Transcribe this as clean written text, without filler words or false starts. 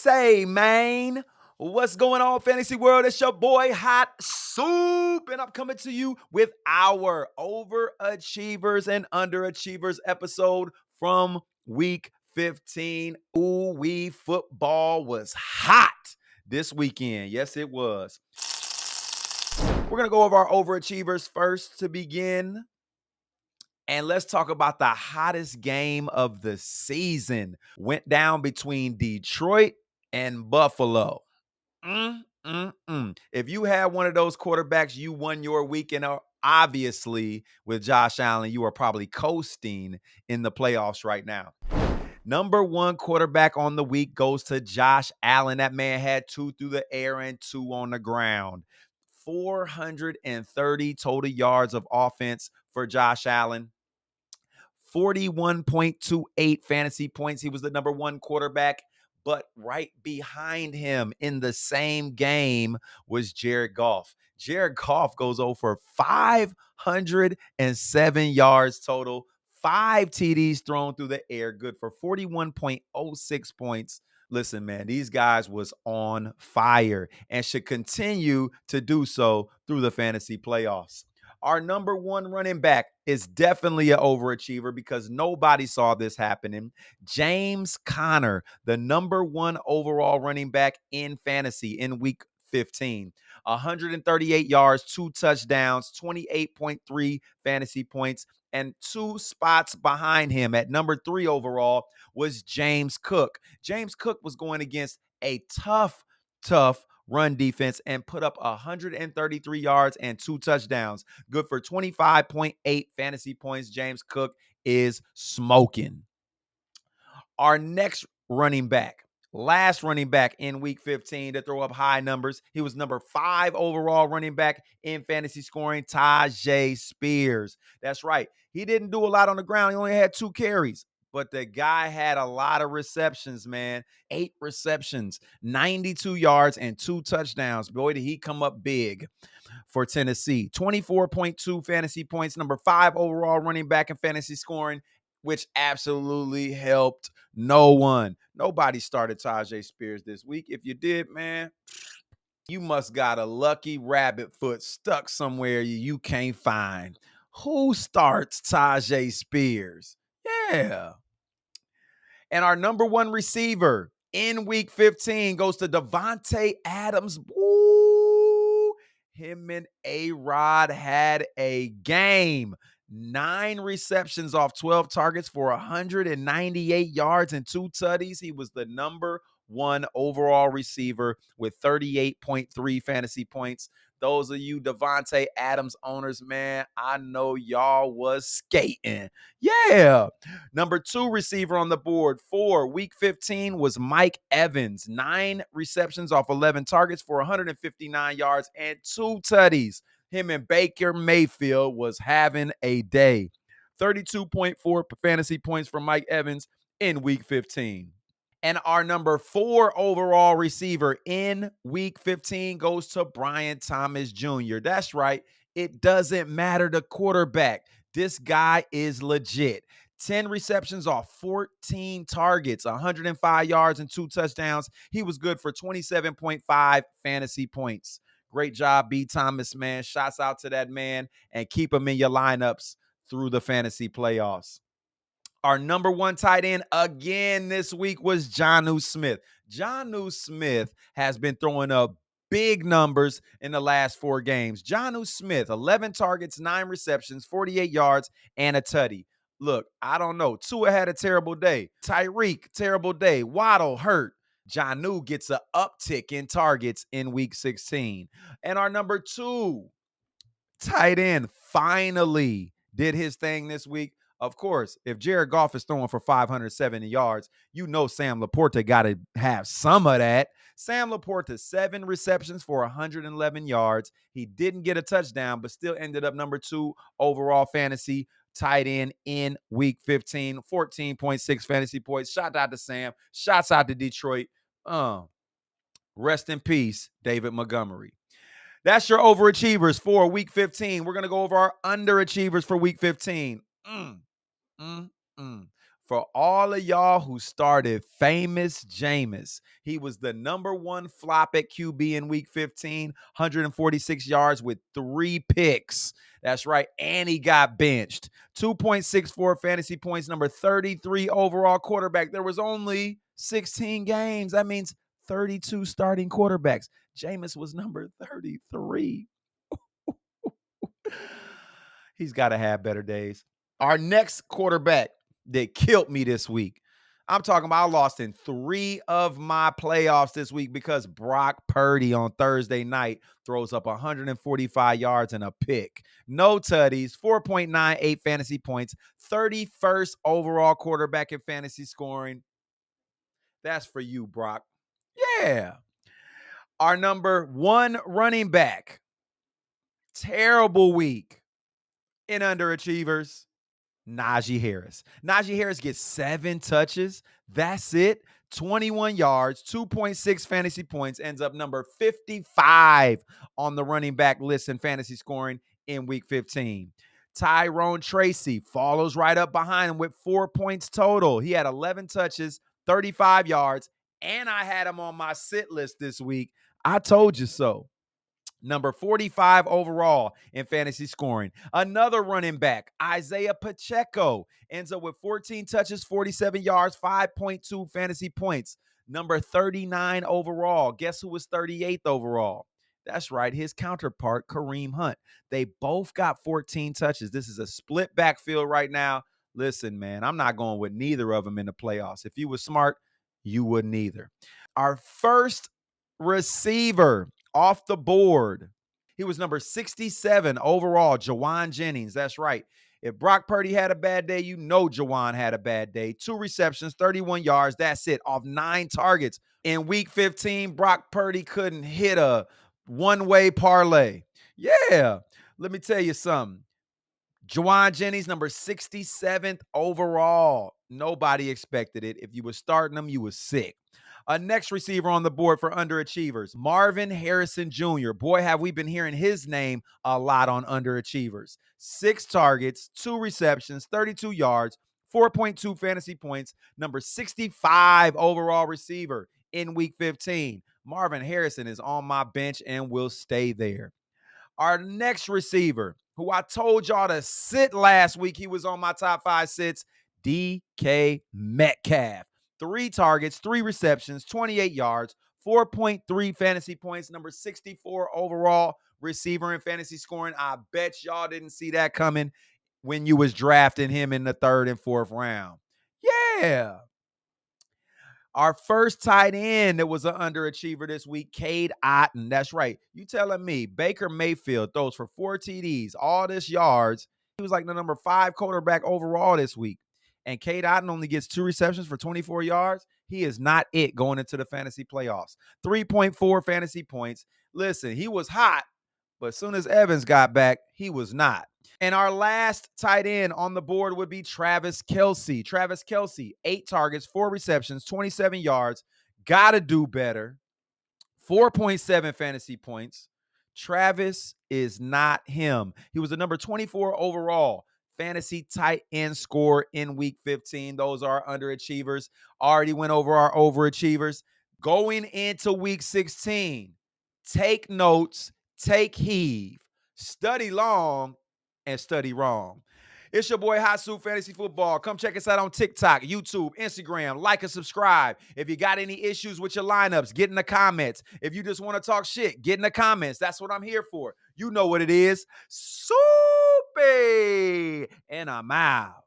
Say, man, what's going on, fantasy world? It's your boy Hot Soup, and I'm coming to you with our Overachievers and Underachievers episode from week 15. Ooh, football was hot this weekend. Yes, it was. We're going to go over our Overachievers first to begin. And let's talk about the hottest game of the season. Went down between Detroit and Buffalo. If you had one of those quarterbacks, you won your week. And obviously, with Josh Allen, you are probably coasting in the playoffs right now. Number one quarterback on the week goes to Josh Allen. That man had 2 through the air and 2 on the ground. 430 total yards of offense for Josh Allen. 41.28 fantasy points. He was the number one quarterback, but right behind him in the same game was Jarrod Goff. Jarrod Goff goes over 507 yards total, 5 TDs thrown through the air, good for 41.06 points. Listen, man, these guys was on fire and should continue to do so through the fantasy playoffs. Our number one running back is definitely an overachiever because nobody saw this happening. James Conner, the number one overall running back in fantasy in week 15. 138 yards, 2 touchdowns, 28.3 fantasy points, and 2 spots behind him at number 3 overall was James Cook. James Cook was going against a tough run defense and put up 133 yards and 2 touchdowns. Good for 25.8 fantasy points. James Cook is smoking. Our next running back, last running back in week 15 to throw up high numbers. He was number 5 overall running back in fantasy scoring, Tyjae Spears. That's right. He didn't do a lot on the ground. He only had 2 carries. But the guy had a lot of receptions, man. 8 receptions, 92 yards, and 2 touchdowns. Boy, did he come up big for Tennessee. 24.2 fantasy points, number 5 overall running back in fantasy scoring, which absolutely helped no one. Nobody started Tyjae Spears this week. If you did, man, you must got a lucky rabbit foot stuck somewhere you can't find. Who starts Tyjae Spears? Yeah. And our number one receiver in week 15 goes to Devontae Adams. Woo! Him and A-Rod had a game. 9 receptions off 12 targets for 198 yards and 2 tutties. He was the number one overall receiver with 38.3 fantasy points. Those of you Devontae Adams owners, man, I know y'all was skating. Yeah. Number 2 receiver on the board for week 15 was Mike Evans. 9 receptions off 11 targets for 159 yards and 2 tutties. Him and Baker Mayfield was having a day. 32.4 fantasy points for Mike Evans in week 15. And our number 4 overall receiver in week 15 goes to Brian Thomas Jr. That's right. It doesn't matter the quarterback. This guy is legit. 10 receptions off 14 targets, 105 yards and 2 touchdowns. He was good for 27.5 fantasy points. Great job, B. Thomas, man. Shots out to that man and keep him in your lineups through the fantasy playoffs. Our number 1 tight end again this week was Jonnu Smith. Jonnu Smith has been throwing up big numbers in the last 4 games. Jonnu Smith, 11 targets, 9 receptions, 48 yards, and a tutty. Look, I don't know. Tua had a terrible day. Tyreek, terrible day. Waddle, hurt. Jonnu gets an uptick in targets in week 16. And our number 2 tight end finally did his thing this week. Of course, if Jarrod Goff is throwing for 570 yards, you know Sam Laporta got to have some of that. Sam Laporta, 7 receptions for 111 yards. He didn't get a touchdown, but still ended up number 2 overall fantasy tight end in week 15. 14.6 fantasy points. Shout out to Sam. Shouts out to Detroit. Rest in peace, David Montgomery. That's your overachievers for week 15. We're going to go over our underachievers for week 15. For all of y'all who started famous Jameis, he was the number one flop at QB in week 15, 146 yards with 3 picks. That's right. And he got benched. 2.64 fantasy points, number 33 overall quarterback. There was only 16 games. That means 32 starting quarterbacks. Jameis was number 33. He's got to have better days. Our next quarterback that killed me this week. I'm talking about I lost in 3 of my playoffs this week because Brock Purdy on Thursday night throws up 145 yards and a pick. No tutties, 4.98 fantasy points, 31st overall quarterback in fantasy scoring. That's for you, Brock. Yeah. Our number 1 running back. Terrible week in Underachievers. Najee Harris. Najee Harris gets 7 touches. That's it. 21 yards, 2.6 fantasy points, ends up number 55 on the running back list in fantasy scoring in week 15. Tyrone Tracy follows right up behind him with 4 points total. He had 11 touches, 35 yards, and I had him on my sit list this week. I told you so. Number 45 overall in fantasy scoring. Another running back, Isaiah Pacheco, ends up with 14 touches, 47 yards, 5.2 fantasy points. Number 39 overall. Guess who was 38th overall? That's right, his counterpart, Kareem Hunt. They both got 14 touches. This is a split backfield right now. Listen, man, I'm not going with neither of them in the playoffs. If you were smart, you wouldn't either. Our first receiver off the board. He was number 67 overall, Jawan Jennings. That's right. If Brock Purdy had a bad day, you know Jawan had a bad day. 2 receptions, 31 yards. That's it. Off 9 targets. In week 15, Brock Purdy couldn't hit a one-way parlay. Yeah. Let me tell you something. Jawan Jennings, number 67th overall. Nobody expected it. If you were starting him, you were sick. A next receiver on the board for Underachievers, Marvin Harrison Jr. Boy, have we been hearing his name a lot on Underachievers. 6 targets, 2 receptions, 32 yards, 4.2 fantasy points, number 65 overall receiver in week 15. Marvin Harrison is on my bench and will stay there. Our next receiver, who I told y'all to sit last week, he was on my top 5 sits, DK Metcalf. 3 targets, 3 receptions, 28 yards, 4.3 fantasy points, number 64 overall receiver in fantasy scoring. I bet y'all didn't see that coming when you was drafting him in the 3rd and 4th round. Yeah. Our first tight end that was an underachiever this week, Cade Otton. That's right. You telling me Baker Mayfield throws for 4 TDs, all this yards. He was like the number 5 quarterback overall this week. And Cade Otton only gets 2 receptions for 24 yards. He is not it going into the fantasy playoffs. 3.4 fantasy points. Listen, he was hot, but as soon as Evans got back, he was not. And our last tight end on the board would be Travis Kelce. Travis Kelce, 8 targets, 4 receptions, 27 yards. Gotta do better. 4.7 fantasy points. Travis is not him. He was the number 24 overall fantasy tight end score in week 15. Those are underachievers. Already went over our overachievers. Going into week 16, take notes, take heave, study long, and study wrong. It's your boy Hot Soup Fantasy Football. Come check us out on TikTok, YouTube, Instagram. Like and subscribe. If you got any issues with your lineups, get in the comments. If you just want to talk shit, get in the comments. That's what I'm here for. You know what it is. Soupy. And I'm out.